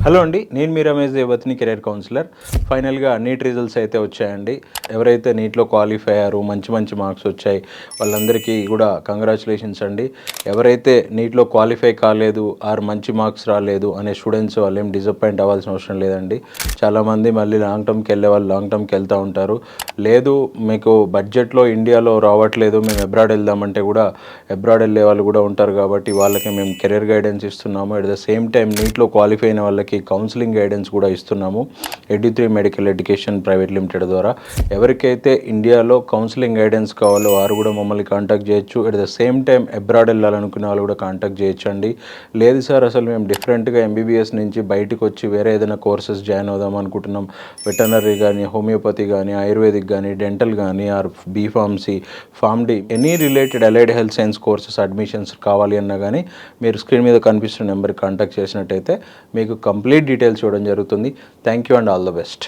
Hello అండి, నేను మీ Ramesh దేవతిని, career councillor. ఫైనల్గా నీట్ రిజల్ట్స్ అయితే వచ్చాయండి. ఎవరైతే నీట్లో క్వాలిఫై అయ్యారో, మంచి మంచి మార్క్స్ వచ్చాయి, వాళ్ళందరికీ కూడా కంగ్రాచులేషన్స్ అండి. ఎవరైతే నీట్లో క్వాలిఫై కాలేదు ఆర్ మంచి మార్క్స్ రాలేదు అనే స్టూడెంట్స్ వాళ్ళు ఏం డిసప్పాయింట్ అవ్వాల్సిన అవసరం లేదండి. చాలామంది మళ్ళీ లాంగ్ టర్మ్కి వెళ్ళే వాళ్ళు లాంగ్ టర్మ్కి వెళ్తూ ఉంటారు. లేదు మీకు బడ్జెట్లో ఇండియాలో రావట్లేదు, మేము అబ్రాడ్ వెళ్దామంటే కూడా అబ్రాడ్ వెళ్ళే వాళ్ళు కూడా ఉంటారు. కాబట్టి వాళ్ళకి మేము కెరీర్ గైడెన్స్ ఇస్తున్నాము. అట్ ద సేమ్ టైం నీట్లో క్వాలిఫై అయిన వాళ్ళకి కౌన్సిలింగ్ గైడెన్స్ కూడా ఇస్తున్నాము ఎడ్యు3 మెడికల్ ఎడ్యుకేషన్ ప్రైవేట్ లిమిటెడ్ ద్వారా. ఎవరికైతే ఇండియాలో కౌన్సిలింగ్ గైడెన్స్ కావాలో వారు కూడా మమ్మల్ని కాంటాక్ట్ చేయొచ్చు. At the same time abroad వెళ్ళాలనుకునే వాళ్ళు కూడా కాంటాక్ట్ చేయొచ్చు అండి. లేదు సార్, అసలు మేము డిఫరెంట్గా ఎంబీబీఎస్ నుంచి బయటకు వచ్చి వేరే ఏదైనా కోర్సెస్ జాయిన్ అవుదాం అనుకుంటున్నాం, వెటర్నరీ కానీ, హోమియోపతి కానీ, ఆయుర్వేదిక్ కానీ, డెంటల్ కానీ, or B pharmacy, pharm D, any related allied health science courses admissions కావాలి అన్నా కానీ మీరు స్క్రీన్ మీద కనిపిస్తున్న నెంబర్కి కాంటాక్ట్ చేసినట్టయితే మీకు కంప్లీట్ డీటెయిల్స్ ఇవ్వడం జరుగుతుంది. Thank you and all the best.